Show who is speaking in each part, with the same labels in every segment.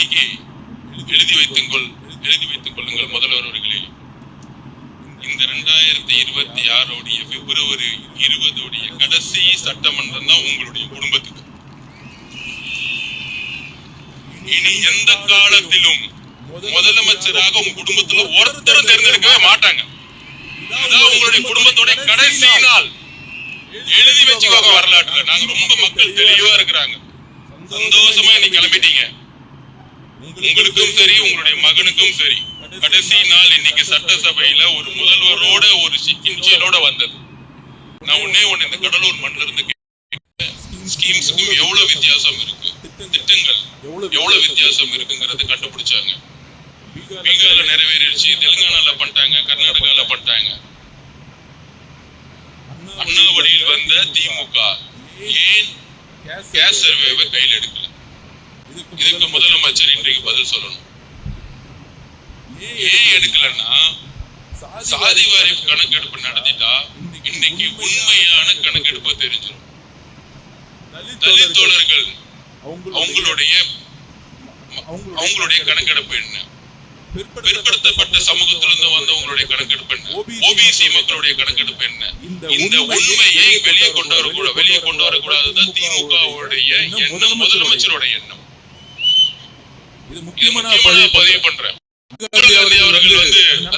Speaker 1: இன்னைக்கு எழுதி வைத்துக் கொள்ளுங்கள் முதல்வர் அவர்களே. இந்த 2026 பிப்ரவரி 20 கடைசி சட்டமன்றம் தான் உங்களுடைய குடும்பத்துக்கு. இனி எந்த காலத்திலும் முதலமைச்சராக உங்க குடும்பத்துல ஒருத்தர் தேர்ந்தெடுக்கவே மாட்டாங்க. இதான் உங்களுடைய குடும்பத்தோட கடைசி நாள். எழுதி வச்சுக்கோங்க வரலாற்றுல. நாங்க ரொம்ப மக்கள் தெளிவா இருக்கிறாங்க. சந்தோஷமா இன்னைக்கு கிளம்பிட்டீங்க. உங்களுக்கும் சரி உங்களுடைய மகனுக்கும் சரி கடைசி நாள் இன்னைக்கு சட்டசபையில ஒரு முதல்வரோட ஒரு சிக்கின்சியலோட வந்தது. நான் ஒண்ணு இந்த கடலூர் மண்ணில இருந்து ஸ்கீம்ஸுக்கும் எவ்வளவு வித்தியாசம் இருக்கு, திட்டங்கள் எவ்வளவு வித்தியாசம் இருக்குங்கிறது கண்டுபிடிச்சாங்க. பீகார்ல நிறைவேறிடுச்சு, தெலுங்கானால பண்ணிட்டாங்க, கர்நாடகால பண்ணிட்டாங்க. அண்ணா வழியில் வந்த திமுக ஏன் கேஸ் சர்வேவை கையில் எடுக்கல? இதுக்கு முதலமைச்சர் இன்றைக்கு பதில் சொல்லணும். ஏன் எடுக்கலன்னா, சாதி வாரி கணக்கெடுப்பு நடத்திட்டா இன்னைக்கு உண்மையான கணக்கெடுப்பு தெரிஞ்சிடும். தலித் தோழர்கள் அவங்களுடைய கணக்கெடுப்பு என்ன, பிற்படுத்தப்பட்ட சமூகத்திலிருந்து வந்தவங்களுடைய கணக்கெடுப்பு என்ன, ஓபிசி மக்களுடைய கணக்கெடுப்பு என்ன, இந்த உண்மையை வெளியே கொண்டு வரக்கூடாதுதான் திமுகவுடைய எண்ணம், முதலமைச்சருடைய எண்ணம். இது முக்கியமான பதிவு பண்றேன். அவர்கள் வந்து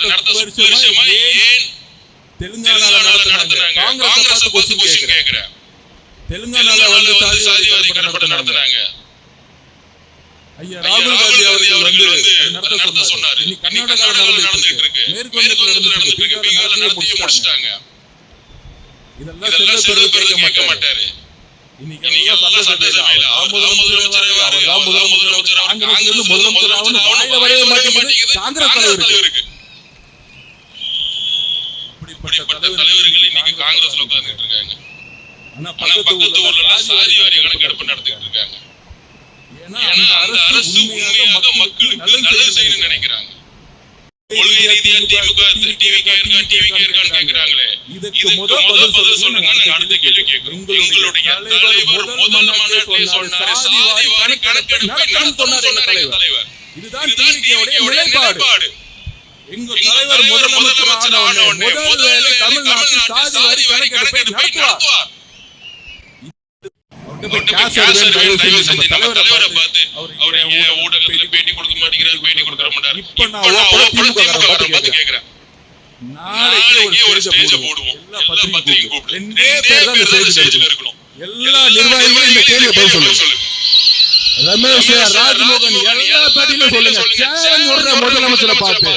Speaker 1: நடத்த ஏன் தெலுங்கானால நடத்தினாங்க? காங்கிரஸ் கொஸ்டின் கேக்குறேன். தெலுங்கானால வந்து சாதிவாரி கணக்கெடுப்பு நடத்தினாங்க. ராகுல் காந்தி அவர்கள் வந்து நடத்த சொன்னாரு. கர்நாடகால நடந்துட்டு இருக்கு, மேற்கு வங்கத்துல நடந்துட்டு இருக்கு, பீகார்ல நடத்தி முடிச்சிட்டாங்க. இதெல்லாம் செல்வ பெருமை கேட்க மாட்டாரு. இன்னைக்கு எல்லாம் சட்டசபையில முதலமைச்சர் காங்கிரஸ் தலைவருக்கு இப்படிப்பட்ட தலைவர்கள் இன்னைக்கு காங்கிரஸ்ல உட்கார்ந்துட்டு இருக்காங்க. ஆனா பக்கத்து ஊர்ல சாதி வாரி கணக்கெடுப்பு நடத்திட்டு இருக்காங்க. ஏன்னா அந்த அரசு உண்மையாக மக்களுக்கு நல்லது செய்யணும்னு நினைக்கிறாங்க. கொள்கை ரீதியா டிவிகே இருக்கான்னு கேக்குறாங்களே, இதுக்கு முதல் பதில் சொல்லுங்க. நாங்க அடுத்த கேள்வி கேட்கிறோம். உங்களுடைய தலைவர் முதல் மாநாட்டிலே சொன்னாரு சாதி வாரி கணக்கெடுப்பு நடத்தணும்னு சொன்னாரு எங்க தலைவர். இதுதான் டிவிகேவுடைய நிலைப்பாடு. எங்க தலைவர் முதலமைச்சர் ஆன உடனே முதல் வேலை தமிழ்நாட்டில் சாதி வாரி கணக்கெடுப்பை நடத்துவார். தலைவரை பார்த்து அவர் ஊடகத்துல பேட்டி கொடுக்க மாட்டேங்கிறார், பேட்டி கொடுக்க மாட்டாரு. இப்ப நான் கேக்குறேன், நாளைக்கு ஒரு ஸ்டேஜ் போடுவோம், எல்லா பத்திரிகையும் கூப்பிட்டு ரெண்டே பேர் தான் ஸ்டேஜ்ல இருக்கணும். எல்லா நிர்வாகிகளும் இந்த கேள்வியை பதில் சொல்லுங்க. ரமேஷ் ராஜ்மோகன் எல்லா பேட்டியிலும் சொல்லுங்க. சேலஞ்ச் விடுற முதலமைச்சரை பார்த்து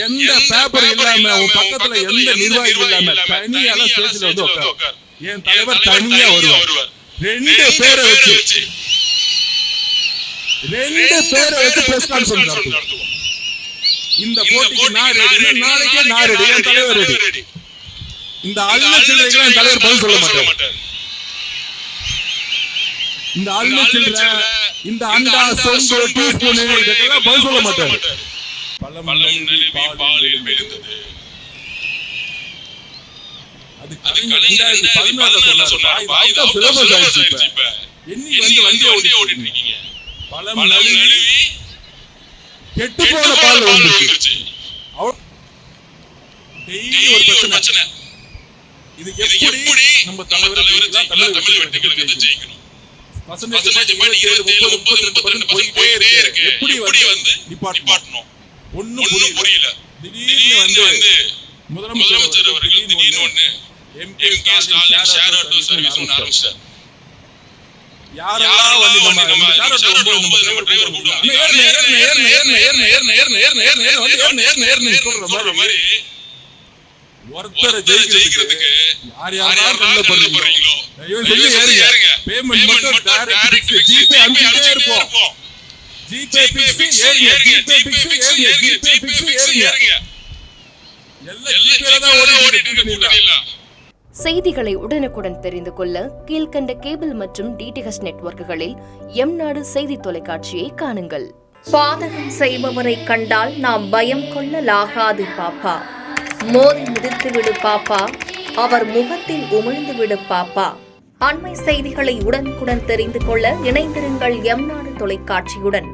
Speaker 1: எந்த பேப்பர் இல்லாம உன் பக்கத்துல எந்த நிர்வாகிகள் இல்லாம தனியால ஸ்டேஜ்ல வந்து உட்கார். என் தலைவர் தனியா வருவார். ரெண்டு பேரை வச்சு பிரஸ் கான்ஃபரன்ஸ் நடத்துவோம். இந்த போட்டிக்கு நான் ரெடி, நாளைக்கே நான் ரெடி, என் தலைவர் ரெடி. இந்த அள்ள சில்லறைக்கு என் தலைவர் பதில் சொல்ல மாட்டார். இந்த அள்ள சில்லறை, இந்த அண்டா சொம்பு டீஸ்பூன் இதெல்லாம் பதில் சொல்ல மாட்டார். பழம் நழுவி பாலில் விழுந்தது. அது கலைஞர் 2014 சொன்னாரு. சிலபஸ் ஆயிடுச்சு. இப்ப என்னி வந்து வண்டி ஓட்டிட்டு இருக்கீங்க. பழம் நழுவி கெட்டு போன பால் வந்துருச்சு. டெய்லி ஒரு பிரச்சனை. இது எப்படி நம்ம தலைவர் தமிழ் வெற்றிகளுக்கு ஜெயிக்கணும்? பர்சன்டேஜ் 27 30 32% போயிட்டே இருக்கு. எப்படி வந்து நிப்பாட்டணும்? ஒண்ணும் புரியல. திடீர்னு வந்து முதலமைச்சர் அவர்கள் திடீர்னு ஒண்ணு MK Stalin share auto service ஒன்று ஆரம்பிச்சார். யாரெல்லாம் வந்து நம்ம ஷேர் ஆட்டோ 9 நம்ம டிரைவர் கூப்பிடுவாங்க, சொல்ற மாதிரி ஒருத்தரை ஜெயிக்கிறதுக்கு யார் யாரெல்லாம் பண்றீங்களோ ஏறுங்க. பேமெண்ட் மட்டும் டைரக்ட் ஜிபே அனுப்பிட்டே இருப்போம். ஜிபே பிக்ஸ் ஏறுங்க, ஜிபே பிக்ஸ் ஏறுங்க. எல்லாம் ஜிபேல தான் ஓடிட்டு இருக்கு.
Speaker 2: செய்திகளை உடனுக்குடன் தெரிந்து கொள்ள கீழ்கண்ட கேபிள் மற்றும் டிடிஎச் நெட்வொர்க்குகளில் எம்நாடு செய்தி தொலைக்காட்சியை காணுங்கள். பாதகம் செய்பவரை கண்டால் நாம் பயம் கொள்ளலாகாது பாப்பா. மோதி மிதித்து விடு பாப்பா, அவர் முகத்தில் உமிழ்ந்து விடு பாப்பா. அண்மை செய்திகளை உடனுக்குடன் தெரிந்து கொள்ள இணைந்திருங்கள் எம்நாடு தொலைக்காட்சியுடன்.